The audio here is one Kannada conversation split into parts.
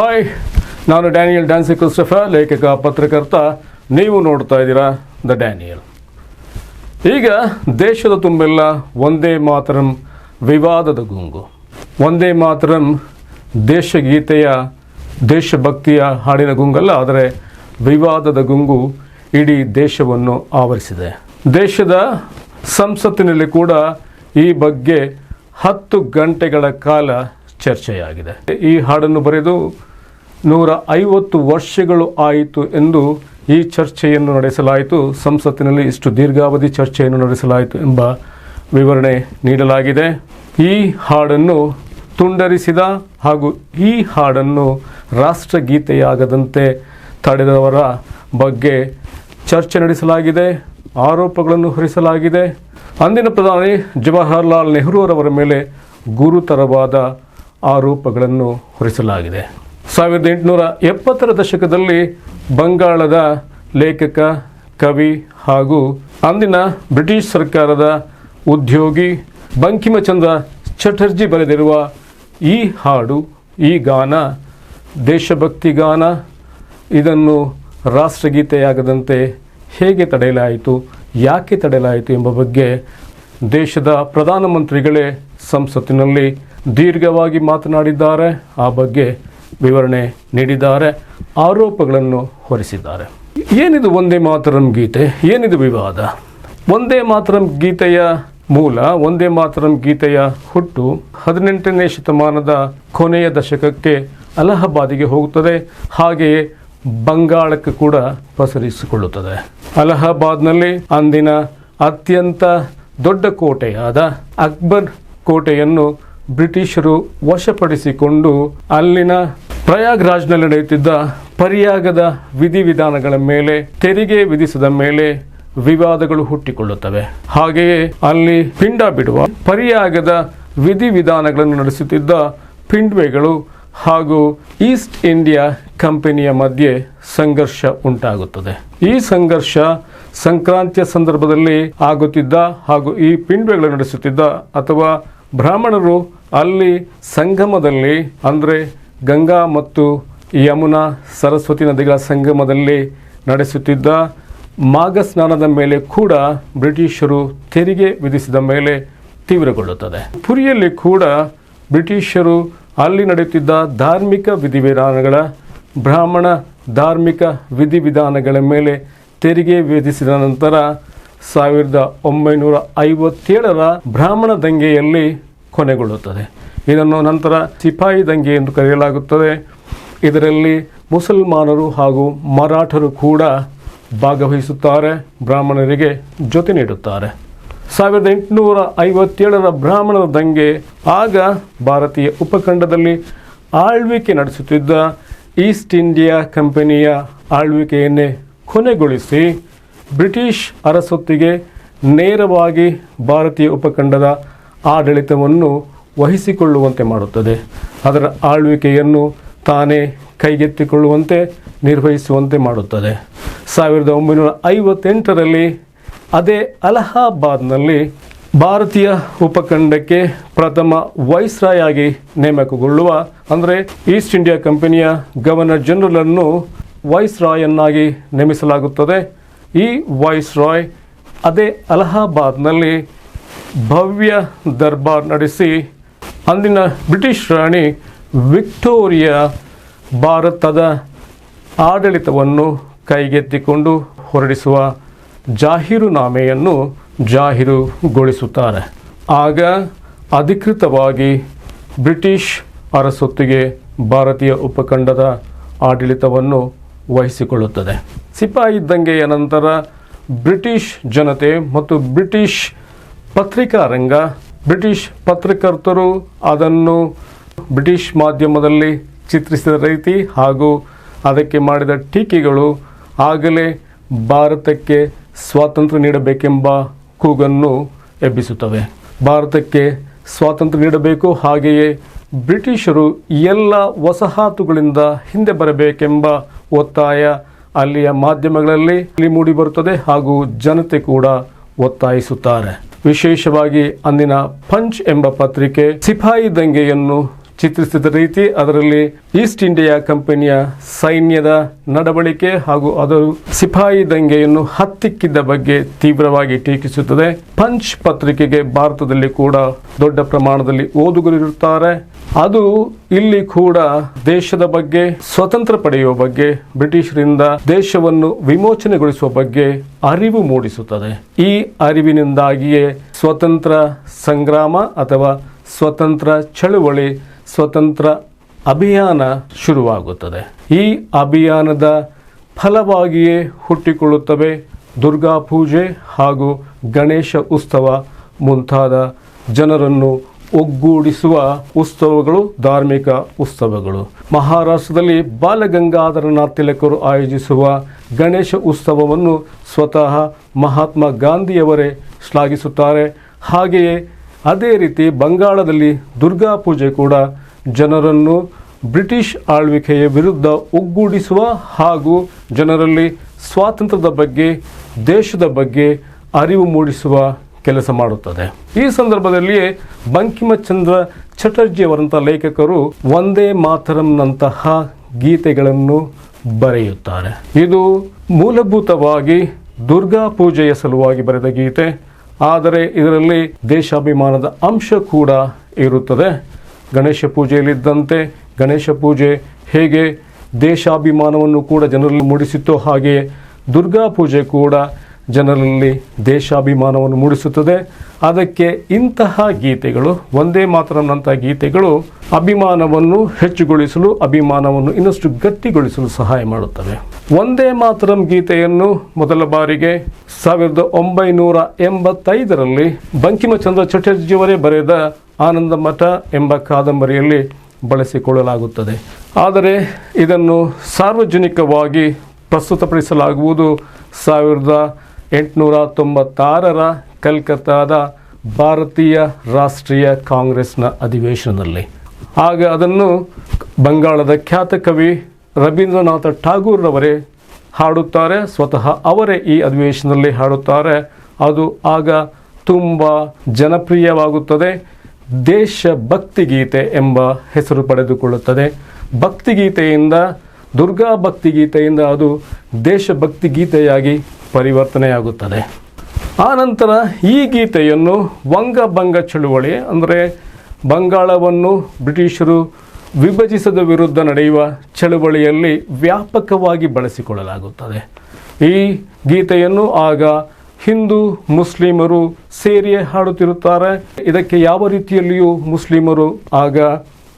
ಹಾಯ್, ನಾನು ಡ್ಯಾನಿಯಲ್ ಡ್ಯಾನ್ಸಿ ಕ್ರಿಸ್ಟಫರ್, ಲೇಖಕ ಪತ್ರಕರ್ತ. ನೀವು ನೋಡ್ತಾ ಇದ್ದೀರಾ ದ ಡ್ಯಾನಿಯಲ್. ಈಗ ದೇಶದ ತುಂಬೆಲ್ಲ ಒಂದೇ ಮಾತರಂ ವಿವಾದದ ಗುಂಗು. ಒಂದೇ ಮಾತರಂ ದೇಶಗೀತೆಯ ದೇಶಭಕ್ತಿಯ ಹಾಡಿನ ಗುಂಗಲ್ಲ, ಆದರೆ ವಿವಾದದ ಗುಂಗು ಇಡೀ ದೇಶವನ್ನು ಆವರಿಸಿದೆ. ದೇಶದ ಸಂಸತ್ತಿನಲ್ಲಿ ಕೂಡ ಈ ಬಗ್ಗೆ 10 ಗಂಟೆಗಳ ಕಾಲ ಚರ್ಚೆಯಾಗಿದೆ. ಈ ಹಾಡನ್ನು ಬರೆದು 150 ವರ್ಷಗಳು ಆಯಿತು ಎಂದು ಈ ಚರ್ಚೆಯನ್ನು ನಡೆಸಲಾಯಿತು. ಸಂಸತ್ತಿನಲ್ಲಿ ಇಷ್ಟು ದೀರ್ಘಾವಧಿ ಚರ್ಚೆಯನ್ನು ನಡೆಸಲಾಯಿತು ಎಂಬ ವಿವರಣೆ ನೀಡಲಾಗಿದೆ. ಈ ಹಾಡನ್ನು ತುಂಡರಿಸಿದ ಹಾಗೂ ಈ ಹಾಡನ್ನು ರಾಷ್ಟ್ರಗೀತೆಯಾಗದಂತೆ ತಡೆದವರ ಬಗ್ಗೆ ಚರ್ಚೆ ನಡೆಸಲಾಗಿದೆ, ಆರೋಪಗಳನ್ನು ಹೊರಿಸಲಾಗಿದೆ. ಅಂದಿನ ಪ್ರಧಾನಿ ಜವಾಹರ್ಲಾಲ್ ನೆಹರು ಅವರ ಮೇಲೆ ಗುರುತರವಾದ ಆರೋಪಗಳನ್ನು ಹೊರಿಸಲಾಗಿದೆ. 1870ರ ದಶಕದಲ್ಲಿ ಬಂಗಾಳದ ಲೇಖಕ, ಕವಿ ಹಾಗೂ ಅಂದಿನ ಬ್ರಿಟಿಷ್ ಸರ್ಕಾರದ ಉದ್ಯೋಗಿ ಬಂಕಿಮಚಂದ್ರ ಚಟರ್ಜಿ ಬರೆದಿರುವ ಈ ಹಾಡು, ಈ ಗಾನ ದೇಶಭಕ್ತಿ ಗಾನ. ಇದನ್ನು ರಾಷ್ಟ್ರಗೀತೆಯಾಗದಂತೆ ಹೇಗೆ ತಡೆಯಲಾಯಿತು, ಯಾಕೆ ತಡೆಯಲಾಯಿತು ಎಂಬ ಬಗ್ಗೆ ದೇಶದ ಪ್ರಧಾನಮಂತ್ರಿಗಳೇ ಸಂಸತ್ತಿನಲ್ಲಿ ದೀರ್ಘವಾಗಿ ಮಾತನಾಡಿದ್ದಾರೆ. ಆ ಬಗ್ಗೆ ವಿವರಣೆ ನೀಡಿದ್ದಾರೆ, ಆರೋಪಗಳನ್ನು ಹೊರಿಸಿದ್ದಾರೆ. ಏನಿದು ಒಂದೇ ಮಾತರಂ ಗೀತೆ, ಏನಿದು ವಿವಾದ? ಒಂದೇ ಮಾತರಂ ಗೀತೆಯ ಮೂಲ, ಒಂದೇ ಮಾತರಂ ಗೀತೆಯ ಹುಟ್ಟು 18ನೇ ಶತಮಾನದ ಕೊನೆಯ ದಶಕಕ್ಕೆ ಅಲಹಾಬಾದಿಗೆ ಹೋಗುತ್ತದೆ. ಹಾಗೆಯೇ ಬಂಗಾಳಕ್ಕೆ ಕೂಡ ಪಸರಿಸಿಕೊಳ್ಳುತ್ತದೆ. ಅಲಹಾಬಾದ್ನಲ್ಲಿ ಅಂದಿನ ಅತ್ಯಂತ ದೊಡ್ಡ ಕೋಟೆಯಾದ ಅಕ್ಬರ್ ಕೋಟೆಯನ್ನು ಬ್ರಿಟಿಷರು ವಶಪಡಿಸಿಕೊಂಡು ಅಲ್ಲಿನ ಪ್ರಯಾಗ್ರಾಜ್ನಲ್ಲಿ ನಡೆಯುತ್ತಿದ್ದ ಪರ್ಯಾಗದ ವಿಧಿವಿಧಾನಗಳ ಮೇಲೆ, ತೆರಿಗೆ ವಿಧಿಸಿದ ಮೇಲೆ ವಿವಾದಗಳು ಹುಟ್ಟಿಕೊಳ್ಳುತ್ತವೆ. ಹಾಗೆಯೇ ಅಲ್ಲಿ ಪಿಂಡ ಬಿಡುವ, ಪರ್ಯಾಗದ ವಿಧಿವಿಧಾನಗಳನ್ನು ನಡೆಸುತ್ತಿದ್ದ ಪಿಂಡ್ವೆಗಳು ಹಾಗೂ ಈಸ್ಟ್ ಇಂಡಿಯಾ ಕಂಪನಿಯ ಮಧ್ಯೆ ಸಂಘರ್ಷ ಉಂಟಾಗುತ್ತದೆ. ಈ ಸಂಘರ್ಷ ಸಂಕ್ರಾಂತಿಯ ಸಂದರ್ಭದಲ್ಲಿ ಆಗುತ್ತಿದ್ದ ಹಾಗೂ ಈ ಪಿಂಡ್ವೆಗಳು ನಡೆಸುತ್ತಿದ್ದ ಅಥವಾ ಬ್ರಾಹ್ಮಣರು ಅಲ್ಲಿ ಸಂಗಮದಲ್ಲಿ, ಅಂದರೆ ಗಂಗಾ ಮತ್ತು ಯಮುನಾ ಸರಸ್ವತಿ ನದಿಗಳ ಸಂಗಮದಲ್ಲಿ ನಡೆಸುತ್ತಿದ್ದ ಮಾಘ ಸ್ನಾನದ ಮೇಲೆ ಕೂಡ ಬ್ರಿಟಿಷರು ತೆರಿಗೆ ವಿಧಿಸಿದ ಮೇಲೆ ತೀವ್ರಗೊಳ್ಳುತ್ತದೆ. ಪುರಿಯಲ್ಲಿ ಕೂಡ ಬ್ರಿಟಿಷರು ಅಲ್ಲಿ ನಡೆಯುತ್ತಿದ್ದ ಧಾರ್ಮಿಕ ವಿಧಿವಿಧಾನಗಳ, ಬ್ರಾಹ್ಮಣ ಧಾರ್ಮಿಕ ವಿಧಿವಿಧಾನಗಳ ಮೇಲೆ ತೆರಿಗೆ ವಿಧಿಸಿದ ನಂತರ 1957ರ ಬ್ರಾಹ್ಮಣ ದಂಗೆಯಲ್ಲಿ ಕೊನೆಗೊಳ್ಳುತ್ತದೆ. ಇದನ್ನು ನಂತರ ಸಿಪಾಯಿ ದಂಗೆ ಎಂದು ಕರೆಯಲಾಗುತ್ತದೆ. ಇದರಲ್ಲಿ ಮುಸಲ್ಮಾನರು ಹಾಗೂ ಮರಾಠರು ಕೂಡ ಭಾಗವಹಿಸುತ್ತಾರೆ, ಬ್ರಾಹ್ಮಣರಿಗೆ ಜೊತೆ ನೀಡುತ್ತಾರೆ. 1857ರ ಬ್ರಾಹ್ಮಣರ ದಂಗೆ ಆಗ ಭಾರತೀಯ ಉಪಖಂಡದಲ್ಲಿ ಆಳ್ವಿಕೆ ನಡೆಸುತ್ತಿದ್ದ ಈಸ್ಟ್ ಇಂಡಿಯಾ ಕಂಪನಿಯ ಆಳ್ವಿಕೆಯನ್ನೇ ಕೊನೆಗೊಳಿಸಿ ಬ್ರಿಟಿಷ್ ಅರಸೊತ್ತಿಗೆ ನೇರವಾಗಿ ಭಾರತೀಯ ಉಪಖಂಡದ ಆಡಳಿತವನ್ನು ವಹಿಸಿಕೊಳ್ಳುವಂತೆ ಮಾಡುತ್ತದೆ. ಅದರ ಆಳ್ವಿಕೆಯನ್ನು ತಾನೇ ಕೈಗೆತ್ತಿಕೊಳ್ಳುವಂತೆ, ನಿರ್ವಹಿಸುವಂತೆ ಮಾಡುತ್ತದೆ. 1958ರಲ್ಲಿ ಅದೇ ಅಲಹಾಬಾದ್ನಲ್ಲಿ ಭಾರತೀಯ ಉಪಖಂಡಕ್ಕೆ ಪ್ರಥಮ ವೈಸ್ರಾಯ್ ಆಗಿ ನೇಮಕಗೊಳ್ಳುವ, ಅಂದರೆ ಈಸ್ಟ್ ಇಂಡಿಯಾ ಕಂಪನಿಯ ಗವರ್ನರ್ ಜನರಲ್ ಅನ್ನು ವೈಸ್ರಾಯನ್ನಾಗಿ ನೇಮಿಸಲಾಗುತ್ತದೆ. ಈ ವೈಸ್ರಾಯ್ ಅದೇ ಅಲಹಾಬಾದ್ನಲ್ಲಿ ಭವ್ಯ ದರ್ಬಾರ್ ನಡೆಸಿ ಅಂದಿನ ಬ್ರಿಟಿಷ್ ರಾಣಿ ವಿಕ್ಟೋರಿಯಾ ಭಾರತದ ಆಡಳಿತವನ್ನು ಕೈಗೆತ್ತಿಕೊಂಡು ಹೊರಡಿಸುವ ಜಾಹೀರುನಾಮೆಯನ್ನು ಜಾಹೀರುಗೊಳಿಸುತ್ತಾರೆ. ಆಗ ಅಧಿಕೃತವಾಗಿ ಬ್ರಿಟಿಷ್ ಅರಸೊತ್ತಿಗೆ ಭಾರತೀಯ ಉಪಖಂಡದ ಆಡಳಿತವನ್ನು ವಹಿಸಿಕೊಳ್ಳುತ್ತದೆ. ಸಿಪಾಯಿ ದಂಗೆಯ ನಂತರ ಬ್ರಿಟಿಷ್ ಜನತೆ ಮತ್ತು ಬ್ರಿಟಿಷ್ ಪತ್ರಿಕಾ ರಂಗ, ಬ್ರಿಟಿಷ್ ಪತ್ರಕರ್ತರು ಅದನ್ನು ಬ್ರಿಟಿಷ್ ಮಾಧ್ಯಮದಲ್ಲಿ ಚಿತ್ರಿಸಿದ ರೀತಿ ಹಾಗೂ ಅದಕ್ಕೆ ಮಾಡಿದ ಟೀಕೆಗಳು ಆಗಲೇ ಭಾರತಕ್ಕೆ ಸ್ವಾತಂತ್ರ್ಯ ನೀಡಬೇಕೆಂಬ ಕೂಗನ್ನು ಎಬ್ಬಿಸುತ್ತವೆ. ಭಾರತಕ್ಕೆ ಸ್ವಾತಂತ್ರ್ಯ ನೀಡಬೇಕು, ಹಾಗೆಯೇ ಬ್ರಿಟಿಷರು ಎಲ್ಲ ವಸಾಹತುಗಳಿಂದ ಹಿಂದೆ ಬರಬೇಕೆಂಬ ಒತ್ತಾಯ ಅಲ್ಲಿಯ ಮಾಧ್ಯಮಗಳಲ್ಲಿ ಮೂಡಿಬರುತ್ತದೆ ಹಾಗೂ ಜನತೆ ಕೂಡ ಒತ್ತಾಯಿಸುತ್ತಾರೆ. ವಿಶೇಷವಾಗಿ ಅಂದಿನ ಪಂಚ್ ಎಂಬ ಪತ್ರಿಕೆ ಸಿಪಾಯಿ ದಂಗೆಯನ್ನು ಚಿತ್ರಿಸಿದ ರೀತಿ, ಅದರಲ್ಲಿ ಈಸ್ಟ್ ಇಂಡಿಯಾ ಕಂಪನಿಯ ಸೈನ್ಯದ ನಡವಳಿಕೆ ಹಾಗೂ ಅದರ ಸಿಪಾಯಿ ದಂಗೆಯನ್ನು ಹತ್ತಿಕ್ಕಿದ್ದ ಬಗ್ಗೆ ತೀವ್ರವಾಗಿ ಟೀಕಿಸುತ್ತದೆ. ಪಂಚ್ ಪತ್ರಿಕೆಗೆ ಭಾರತದಲ್ಲಿ ಕೂಡ ದೊಡ್ಡ ಪ್ರಮಾಣದಲ್ಲಿ ಓದುಗರಿರುತ್ತಾರೆ. ಅದು ಇಲ್ಲಿ ಕೂಡ ದೇಶದ ಬಗ್ಗೆ, ಸ್ವತಂತ್ರ ಪಡೆಯುವ ಬಗ್ಗೆ, ಬ್ರಿಟಿಷರಿಂದ ದೇಶವನ್ನು ವಿಮೋಚನೆಗೊಳಿಸುವ ಬಗ್ಗೆ ಅರಿವು ಮೂಡಿಸುತ್ತದೆ. ಈ ಅರಿವಿನಿಂದಾಗಿಯೇ ಸ್ವತಂತ್ರ ಸಂಗ್ರಾಮ ಅಥವಾ ಸ್ವತಂತ್ರ ಚಳುವಳಿ, ಸ್ವತಂತ್ರ ಅಭಿಯಾನ ಶುರುವಾಗುತ್ತದೆ. ಈ ಅಭಿಯಾನದ ಫಲವಾಗಿಯೇ ಹುಟ್ಟಿಕೊಳ್ಳುತ್ತವೆ ದುರ್ಗಾ ಪೂಜೆ ಹಾಗೂ ಗಣೇಶ ಉತ್ಸವ ಮುಂತಾದ ಜನರನ್ನು ಒಗ್ಗೂಡಿಸುವ ಉತ್ಸವಗಳು, ಧಾರ್ಮಿಕ ಉತ್ಸವಗಳು. ಮಹಾರಾಷ್ಟ್ರದಲ್ಲಿ ಬಾಲಗಂಗಾಧರನಾಥ್ ತಿಲಕರು ಆಯೋಜಿಸುವ ಗಣೇಶ ಉತ್ಸವವನ್ನು ಸ್ವತಃ ಮಹಾತ್ಮ ಗಾಂಧಿಯವರೇ ಶ್ಲಾಘಿಸುತ್ತಾರೆ. ಹಾಗೆಯೇ ಅದೇ ರೀತಿ ಬಂಗಾಳದಲ್ಲಿ ದುರ್ಗಾ ಪೂಜೆ ಕೂಡ ಜನರನ್ನು ಬ್ರಿಟಿಷ್ ಆಳ್ವಿಕೆಯ ವಿರುದ್ಧ ಒಗ್ಗೂಡಿಸುವ ಹಾಗೂ ಜನರಲ್ಲಿ ಸ್ವಾತಂತ್ರ್ಯದ ಬಗ್ಗೆ, ದೇಶದ ಬಗ್ಗೆ ಅರಿವು ಮೂಡಿಸುವ ಕೆಲಸ ಮಾಡುತ್ತದೆ. ಈ ಸಂದರ್ಭದಲ್ಲಿಯೇ ಬಂಕಿಮಚಂದ್ರ ಚಟರ್ಜಿಯವರಂಥ ಲೇಖಕರು ವಂದೇ ಮಾತರಂನಂತಹ ಗೀತೆಗಳನ್ನು ಬರೆಯುತ್ತಾರೆ. ಇದು ಮೂಲಭೂತವಾಗಿ ದುರ್ಗಾ ಪೂಜೆಯ ಸಲುವಾಗಿ ಬರೆದ ಗೀತೆ, ಆದರೆ ಇದರಲ್ಲಿ ದೇಶಾಭಿಮಾನದ ಅಂಶ ಕೂಡ ಇರುತ್ತದೆ. ಗಣೇಶ ಪೂಜೆಯಲ್ಲಿದ್ದಂತೆ ಗಣೇಶ ಪೂಜೆ ಹೇಗೆ ದೇಶಾಭಿಮಾನವನ್ನು ಕೂಡ ಜನರಲ್ಲಿ ಮೂಡಿಸಿತ್ತು, ಹಾಗೆಯೇ ದುರ್ಗಾ ಪೂಜೆ ಕೂಡ ಜನರಲ್ಲಿ ದೇಶಾಭಿಮಾನವನ್ನು ಮೂಡಿಸುತ್ತದೆ. ಅದಕ್ಕೆ ಇಂತಹ ಗೀತೆಗಳು, ವಂದೇ ಮಾತರಂನಂತಹ ಗೀತೆಗಳು ಅಭಿಮಾನವನ್ನು ಹೆಚ್ಚುಗೊಳಿಸಲು, ಅಭಿಮಾನವನ್ನು ಇನ್ನಷ್ಟು ಗಟ್ಟಿಗೊಳಿಸಲು ಸಹಾಯ ಮಾಡುತ್ತವೆ. ವಂದೇ ಮಾತರಂ ಗೀತೆಯನ್ನು ಮೊದಲ ಬಾರಿಗೆ 1985ರಲ್ಲಿ ಬಂಕಿಮಚಂದ್ರ ಚಟರ್ಜಿಯವರೇ ಬರೆದ ಆನಂದ ಮಠ ಎಂಬ ಕಾದಂಬರಿಯಲ್ಲಿ ಬಳಸಿಕೊಳ್ಳಲಾಗುತ್ತದೆ. ಆದರೆ ಇದನ್ನು ಸಾರ್ವಜನಿಕವಾಗಿ ಪ್ರಸ್ತುತಪಡಿಸಲಾಗುವುದು 1896ರ ಕಲ್ಕತ್ತಾದ ಭಾರತೀಯ ರಾಷ್ಟ್ರೀಯ ಕಾಂಗ್ರೆಸ್ನ ಅಧಿವೇಶನದಲ್ಲಿ. ಆಗ ಅದನ್ನು ಬಂಗಾಳದ ಖ್ಯಾತ ಕವಿ ರವೀಂದ್ರನಾಥ ಠಾಗೂರ್ರವರೇ ಹಾಡುತ್ತಾರೆ. ಸ್ವತಃ ಅವರೇ ಈ ಅಧಿವೇಶನದಲ್ಲಿ ಹಾಡುತ್ತಾರೆ. ಅದು ಆಗ ತುಂಬ ಜನಪ್ರಿಯವಾಗುತ್ತದೆ. ದೇಶಭಕ್ತಿ ಗೀತೆ ಎಂಬ ಹೆಸರು ಪಡೆದುಕೊಳ್ಳುತ್ತದೆ. ಭಕ್ತಿಗೀತೆಯಿಂದ, ದುರ್ಗಾ ಭಕ್ತಿಗೀತೆಯಿಂದ ಅದು ದೇಶಭಕ್ತಿ ಗೀತೆಯಾಗಿ ಪರಿವರ್ತನೆಯಾಗುತ್ತದೆ. ಆನಂತರ ಈ ಗೀತೆಯನ್ನು ವಂಗಭಂಗ ಚಳುವಳಿ, ಅಂದರೆ ಬಂಗಾಳವನ್ನು ಬ್ರಿಟಿಷರು ವಿಭಜಿಸದ ವಿರುದ್ಧ ನಡೆಯುವ ಚಳುವಳಿಯಲ್ಲಿ ವ್ಯಾಪಕವಾಗಿ ಬಳಸಿಕೊಳ್ಳಲಾಗುತ್ತದೆ. ಈ ಗೀತೆಯನ್ನು ಆಗ ಹಿಂದೂ ಮುಸ್ಲಿಮರು ಸೇರಿಯೇ ಹಾಡುತ್ತಿರುತ್ತಾರೆ. ಇದಕ್ಕೆ ಯಾವ ರೀತಿಯಲ್ಲಿಯೂ ಮುಸ್ಲಿಮರು ಆಗ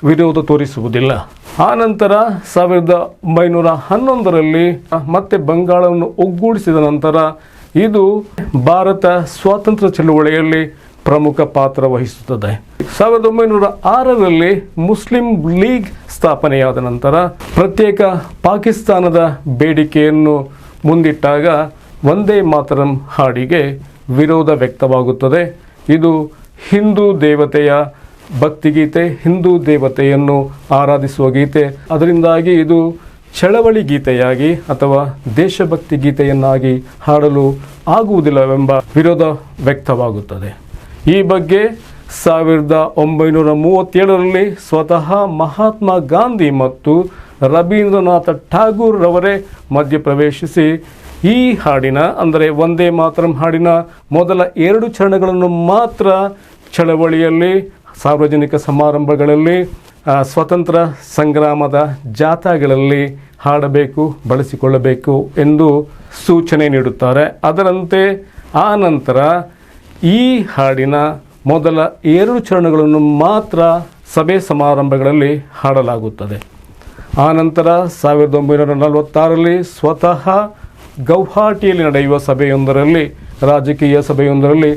ವಿರೋಧ ತೋರಿಸುವುದಿಲ್ಲ. ಆನಂತರ 1911ರಲ್ಲಿ ಮತ್ತೆ ಬಂಗಾಳವನ್ನು ಒಗ್ಗೂಡಿಸಿದ ನಂತರ ಇದು ಭಾರತ ಸ್ವಾತಂತ್ರ್ಯ ಚಳುವಳಿಯಲ್ಲಿ ಪ್ರಮುಖ ಪಾತ್ರ ವಹಿಸುತ್ತದೆ. 1906ರಲ್ಲಿ ಮುಸ್ಲಿಂ ಲೀಗ್ ಸ್ಥಾಪನೆಯಾದ ನಂತರ ಪ್ರತ್ಯೇಕ ಪಾಕಿಸ್ತಾನದ ಬೇಡಿಕೆಯನ್ನು ಮುಂದಿಟ್ಟಾಗ ವಂದೇ ಮಾತರಂ ಹಾಡಿಗೆ ವಿರೋಧ ವ್ಯಕ್ತವಾಗುತ್ತದೆ. ಇದು ಹಿಂದೂ ದೇವತೆಯ ಭಕ್ತಿಗೀತೆ, ಹಿಂದೂ ದೇವತೆಯನ್ನು ಆರಾಧಿಸುವ ಗೀತೆ. ಅದರಿಂದಾಗಿ ಇದು ಚಳವಳಿ ಗೀತೆಯಾಗಿ ಅಥವಾ ದೇಶಭಕ್ತಿ ಗೀತೆಯನ್ನಾಗಿ ಹಾಡಲು ಆಗುವುದಿಲ್ಲವೆಂಬ ವಿರೋಧ ವ್ಯಕ್ತವಾಗುತ್ತದೆ. ಈ ಬಗ್ಗೆ 1937ರಲ್ಲಿ ಸ್ವತಃ ಮಹಾತ್ಮ ಗಾಂಧಿ ಮತ್ತು ರವೀಂದ್ರನಾಥ ಠಾಗೂರ್ ರವರೇ ಮಧ್ಯಪ್ರವೇಶಿಸಿ ಈ ಹಾಡಿನ, ಅಂದರೆ ವಂದೇ ಮಾತರಂ ಹಾಡಿನ ಮೊದಲ 2 ಚರಣಗಳನ್ನು ಮಾತ್ರ ಚಳವಳಿಯಲ್ಲಿ, ಸಾರ್ವಜನಿಕ ಸಮಾರಂಭಗಳಲ್ಲಿ, ಸ್ವತಂತ್ರ ಸಂಗ್ರಾಮದ ಜಾಥಾಗಳಲ್ಲಿ ಹಾಡಬೇಕು, ಬಳಸಿಕೊಳ್ಳಬೇಕು ಎಂದು ಸೂಚನೆ ನೀಡುತ್ತಾರೆ. ಅದರಂತೆ ಆ ನಂತರ ಈ ಹಾಡಿನ ಮೊದಲ 2 ಚರಣಗಳನ್ನು ಮಾತ್ರ ಸಭೆ ಸಮಾರಂಭಗಳಲ್ಲಿ ಹಾಡಲಾಗುತ್ತದೆ. ಆನಂತರ 1946ರಲ್ಲಿ ಸ್ವತಃ ಗೌಹಾಟಿಯಲ್ಲಿ ನಡೆಯುವ ಸಭೆಯೊಂದರಲ್ಲಿ, ರಾಜಕೀಯ ಸಭೆಯೊಂದರಲ್ಲಿ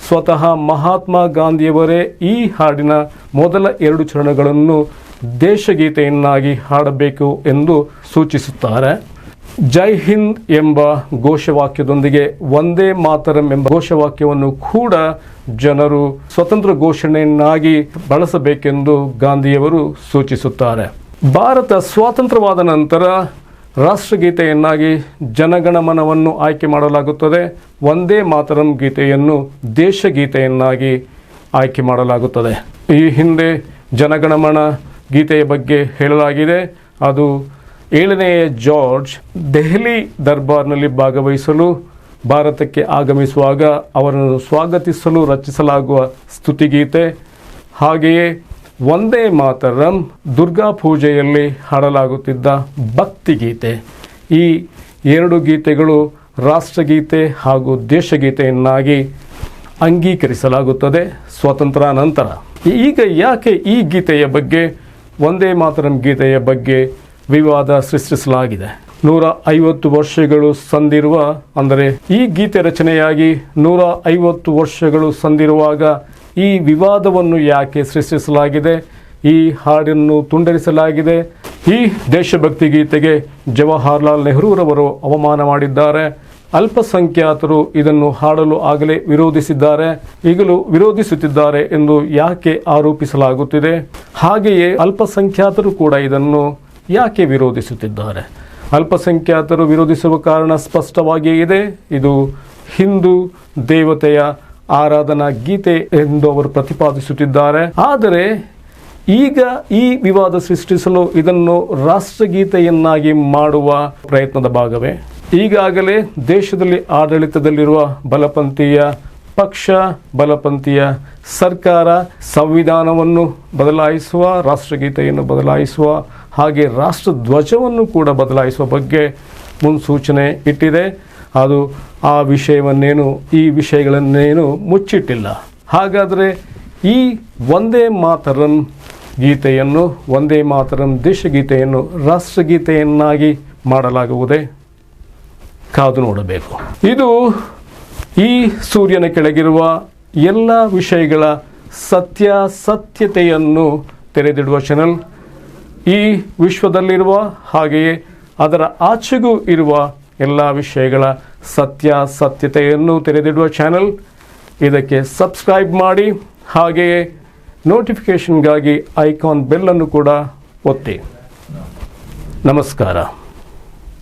ಸ್ವತಃ ಮಹಾತ್ಮ ಗಾಂಧಿಯವರೇ ಈ ಹಾಡಿನ ಮೊದಲ 2 ಚರಣಗಳನ್ನು ದೇಶಗೀತೆಯನ್ನಾಗಿ ಹಾಡಬೇಕು ಎಂದು ಸೂಚಿಸುತ್ತಾರೆ. ಜೈ ಹಿಂದ್ ಎಂಬ ಘೋಷವಾಕ್ಯದೊಂದಿಗೆ ವಂದೇ ಮಾತರಂ ಎಂಬ ಘೋಷವಾಕ್ಯವನ್ನು ಕೂಡ ಜನರು ಸ್ವತಂತ್ರ ಘೋಷಣೆಯನ್ನಾಗಿ ಬಳಸಬೇಕೆಂದು ಗಾಂಧಿಯವರು ಸೂಚಿಸುತ್ತಾರೆ. ಭಾರತ ಸ್ವಾತಂತ್ರ್ಯವಾದ ನಂತರ ರಾಷ್ಟ್ರಗೀತೆಯನ್ನಾಗಿ ಜನಗಣಮನವನ್ನು ಆಯ್ಕೆ ಮಾಡಲಾಗುತ್ತದೆ. ವಂದೇ ಮಾತರಂ ಗೀತೆಯನ್ನು ದೇಶಗೀತೆಯನ್ನಾಗಿ ಆಯ್ಕೆ ಮಾಡಲಾಗುತ್ತದೆ. ಈ ಹಿಂದೆ ಜನಗಣಮನ, ಗೀತೆಯ ಬಗ್ಗೆ ಹೇಳಲಾಗಿದೆ. ಅದು 7ನೇ ಜಾರ್ಜ್ ದೆಹಲಿ ದರ್ಬಾರ್ನಲ್ಲಿ ಭಾಗವಹಿಸಲು ಭಾರತಕ್ಕೆ ಆಗಮಿಸುವಾಗ ಅವರನ್ನು ಸ್ವಾಗತಿಸಲು ರಚಿಸಲಾಗುವ ಸ್ತುತಿಗೀತೆ. ಹಾಗೆಯೇ ವಂದೇ ಮಾತರಂ ದುರ್ಗಾ ಪೂಜೆಯಲ್ಲಿ ಹಾಡಲಾಗುತ್ತಿದ್ದ ಭಕ್ತಿಗೀತೆ. ಈ 2 ಗೀತೆಗಳು ರಾಷ್ಟ್ರಗೀತೆ ಹಾಗೂ ದೇಶಗೀತೆಯನ್ನಾಗಿ ಅಂಗೀಕರಿಸಲಾಗುತ್ತದೆ ಸ್ವಾತಂತ್ರ್ಯ ನಂತರ. ಈಗ ಯಾಕೆ ಈ ಗೀತೆಯ ಬಗ್ಗೆ, ವಂದೇ ಮಾತರಂ ಗೀತೆಯ ಬಗ್ಗೆ ವಿವಾದ ಸೃಷ್ಟಿಸಲಾಗಿದೆ? 150 ವರ್ಷಗಳು ಸಂದಿರುವ, ಅಂದರೆ ಈ ಗೀತೆ ರಚನೆಯಾಗಿ 150 ವರ್ಷಗಳು ಸಂದಿರುವಾಗ ಈ ವಿವಾದವನ್ನು ಯಾಕೆ ಸೃಷ್ಟಿಸಲಾಗಿದೆ? ಈ ಹಾಡನ್ನು ತುಂಡರಿಸಲಾಗಿದೆ. ಈ ದೇಶಭಕ್ತಿ ಗೀತೆಗೆ ಜವಾಹರ್ಲಾಲ್ ನೆಹರೂರವರು ಅವಮಾನ ಮಾಡಿದ್ದಾರೆ. ಅಲ್ಪಸಂಖ್ಯಾತರು ಇದನ್ನು ಹಾಡಲು ಆಗಲೇ ವಿರೋಧಿಸಿದ್ದಾರೆ, ಈಗಲೂ ವಿರೋಧಿಸುತ್ತಿದ್ದಾರೆ ಎಂದು ಯಾಕೆ ಆರೋಪಿಸಲಾಗುತ್ತಿದೆ? ಹಾಗೆಯೇ ಅಲ್ಪಸಂಖ್ಯಾತರು ಕೂಡ ಇದನ್ನು ಯಾಕೆ ವಿರೋಧಿಸುತ್ತಿದ್ದಾರೆ? ಅಲ್ಪಸಂಖ್ಯಾತರು ವಿರೋಧಿಸುವ ಕಾರಣ ಸ್ಪಷ್ಟವಾಗಿಯೇ ಇದೆ. ಇದು ಹಿಂದೂ ದೇವತೆಯ ಆರಾಧನಾ ಗೀತೆ ಎಂದು ಅವರು ಪ್ರತಿಪಾದಿಸುತ್ತಿದ್ದಾರೆ. ಆದರೆ ಈಗ ಈ ವಿವಾದ ಸೃಷ್ಟಿಸಲು ಇದನ್ನು ರಾಷ್ಟ್ರಗೀತೆಯನ್ನಾಗಿ ಮಾಡುವ ಪ್ರಯತ್ನದ ಭಾಗವೇ? ಈಗಾಗಲೇ ದೇಶದಲ್ಲಿ ಆಡಳಿತದಲ್ಲಿರುವ ಬಲಪಂಥೀಯ ಪಕ್ಷ, ಬಲಪಂಥೀಯ ಸರ್ಕಾರ ಸಂವಿಧಾನವನ್ನು ಬದಲಾಯಿಸುವ, ರಾಷ್ಟ್ರಗೀತೆಯನ್ನು ಬದಲಾಯಿಸುವ, ಹಾಗೆ ರಾಷ್ಟ್ರ ಧ್ವಜವನ್ನು ಕೂಡ ಬದಲಾಯಿಸುವ ಬಗ್ಗೆ ಮುನ್ಸೂಚನೆ ಇಟ್ಟಿದೆ. ಅದು ಆ ವಿಷಯವನ್ನೇನು, ಈ ವಿಷಯಗಳನ್ನೇನು ಮುಚ್ಚಿಟ್ಟಿಲ್ಲ. ಹಾಗಾದರೆ ಈ ವಂದೇ ಮಾತರಂ ಗೀತೆಯನ್ನು, ವಂದೇ ಮಾತರಂ ದೇಶಗೀತೆಯನ್ನು ರಾಷ್ಟ್ರಗೀತೆಯನ್ನಾಗಿ ಮಾಡಲಾಗುವುದೇ? ಕಾದು ನೋಡಬೇಕು. ಇದು ಈ ಸೂರ್ಯನ ಕೆಳಗಿರುವ ಎಲ್ಲ ವಿಷಯಗಳ ಸತ್ಯತೆಯನ್ನು ತೆರೆದಿಡುವ ಚಾನಲ್. ಈ ವಿಶ್ವದಲ್ಲಿರುವ ಹಾಗೆಯೇ ಅದರ ಆಚೆಗೂ ಇರುವ ಎಲ್ಲ ವಿಷಯಗಳ ಸತ್ಯತೆಯನ್ನು ತೆರೆದಿಡುವ ಚಾನಲ್. ಇದಕ್ಕೆ ಸಬ್ಸ್ಕ್ರೈಬ್ ಮಾಡಿ, ಹಾಗೆಯೇ ನೋಟಿಫಿಕೇಷನ್ಗಾಗಿ ಐಕಾನ್ ಬೆಲ್ಲನ್ನು ಕೂಡ ಒತ್ತಿ. ನಮಸ್ಕಾರ.